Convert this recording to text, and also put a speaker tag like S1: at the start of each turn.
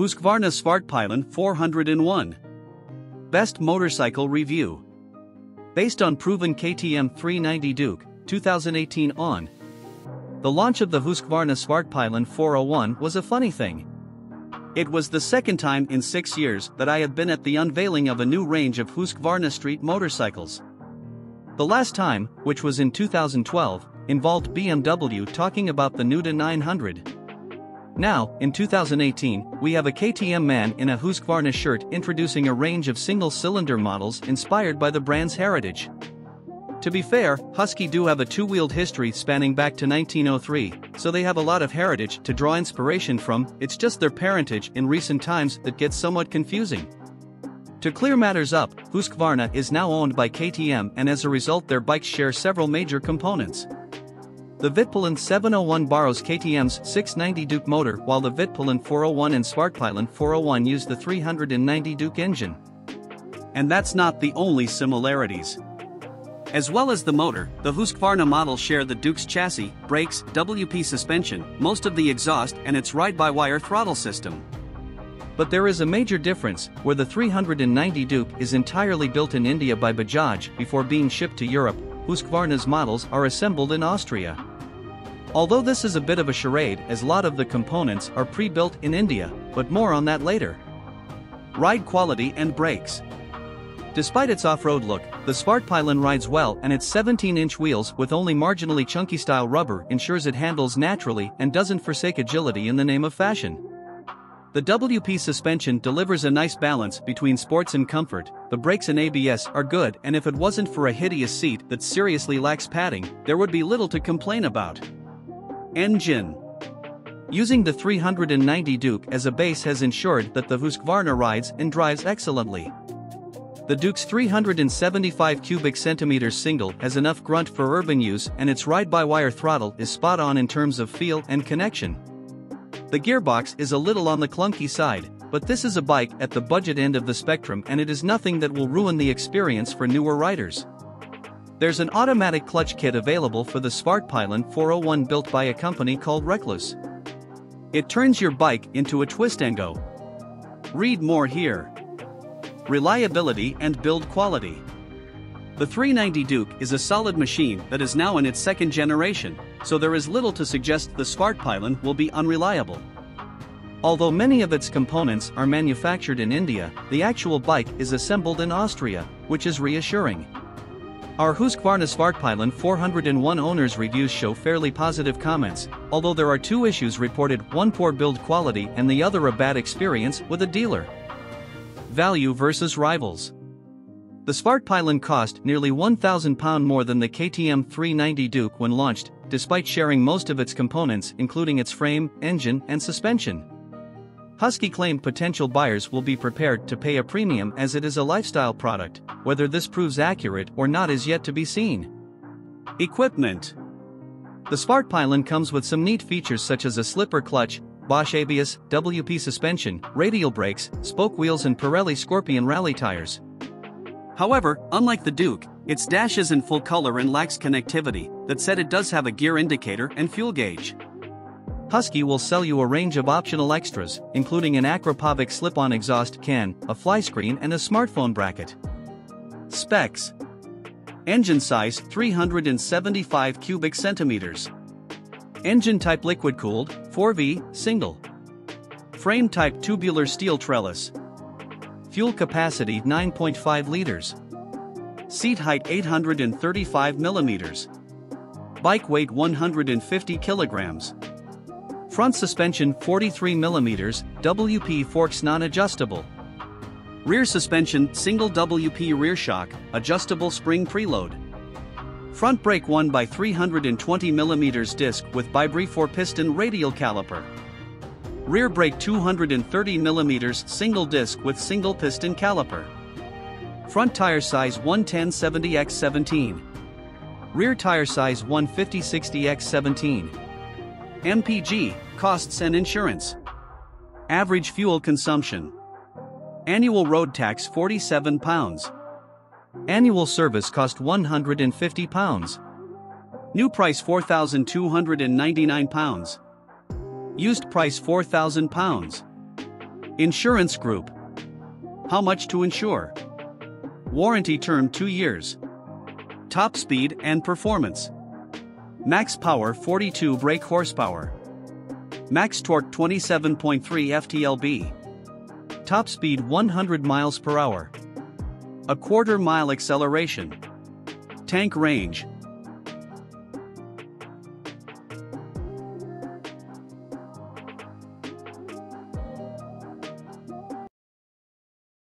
S1: HUSQVARNA SVARTPILEN 401. Best Motorcycle Review. Based on proven KTM 390 Duke, 2018 on. The launch of the HUSQVARNA SVARTPILEN 401 was a funny thing. It was the second time in 6 years that I had been at the unveiling of a new range of HUSQVARNA street motorcycles. The last time, which was in 2012, involved BMW talking about the Nuda 900. Now, in 2018, we have a KTM man in a HUSQVARNA shirt introducing a range of single-cylinder models inspired by the brand's heritage. To be fair, Husky do have a two-wheeled history spanning back to 1903, so they have a lot of heritage to draw inspiration from. It's just their parentage in recent times that gets somewhat confusing. To clear matters up, HUSQVARNA is now owned by KTM, and as a result their bikes share several major components. The Vitpilen 701 borrows KTM's 690 Duke motor, while the Vitpilen 401 and SVARTPILEN 401 use the 390 Duke engine. And that's not the only similarities. As well as the motor, the HUSQVARNA models share the Duke's chassis, brakes, WP suspension, most of the exhaust, and its ride-by-wire throttle system. But there is a major difference, where the 390 Duke is entirely built in India by Bajaj before being shipped to Europe. HUSQVARNA's models are assembled in Austria. Although this is a bit of a charade, as a lot of the components are pre-built in India, but more on that later. Ride quality and brakes. Despite its off-road look, the SVARTPILEN rides well, and its 17-inch wheels with only marginally chunky style rubber ensures it handles naturally and doesn't forsake agility in the name of fashion. The WP suspension delivers a nice balance between sports and comfort. The brakes and ABS are good, and if it wasn't for a hideous seat that seriously lacks padding, there would be little to complain about. Engine. Using the 390 Duke as a base has ensured that the HUSQVARNA rides and drives excellently. The Duke's 375 cubic centimeters single has enough grunt for urban use, and its ride-by-wire throttle is spot on in terms of feel and connection. The gearbox is a little on the clunky side, but this is a bike at the budget end of the spectrum, and it is nothing that will ruin the experience for newer riders. There's an automatic clutch kit available for the SVARTPILEN 401 built by a company called Recluse. It turns your bike into a twist-and-go. Read more here. Reliability and build quality. The 390 Duke is a solid machine that is now in its second generation, so there is little to suggest the SVARTPILEN will be unreliable. Although many of its components are manufactured in India, the actual bike is assembled in Austria, which is reassuring. Our HUSQVARNA SVARTPILEN 401 owners' reviews show fairly positive comments, although there are two issues reported: one poor build quality and the other a bad experience with a dealer. Value versus rivals. The SVARTPILEN cost nearly £1,000 more than the KTM 390 Duke when launched, despite sharing most of its components including its frame, engine, and suspension. Husky claimed potential buyers will be prepared to pay a premium as it is a lifestyle product. Whether this proves accurate or not is yet to be seen. Equipment. The SVARTPILEN comes with some neat features such as a slipper clutch, Bosch ABS, WP suspension, radial brakes, spoke wheels, and Pirelli Scorpion rally tires. However, unlike the Duke, its dash isn't full color and lacks connectivity. That said, it does have a gear indicator and fuel gauge. Husky will sell you a range of optional extras, including an Akrapovic slip-on exhaust can, a fly screen, and a smartphone bracket. Specs. Engine size 375 cubic centimeters. Engine type liquid-cooled, 4V, single. Frame type tubular steel trellis. Fuel capacity 9.5 liters. Seat height 835 millimeters. Bike weight 150 kilograms. Front suspension 43 millimeters, WP forks non-adjustable. Rear suspension single WP rear shock, adjustable spring preload. Front brake 1x320 mm disc with ByBre four-piston radial caliper. Rear brake 230 mm single disc with single-piston caliper. Front tire size 110/70x17. Rear tire size 150/60x17. MPG, costs and insurance. Average fuel consumption. Annual road tax £47. Annual service cost £150. New price £4,299. Used price £4,000. Insurance group. How much to insure? Warranty term 2 years. Top speed and performance. Max power 42 brake horsepower. Max torque 27.3 ft-lb. Top speed 100 miles per hour. A quarter mile acceleration. Tank range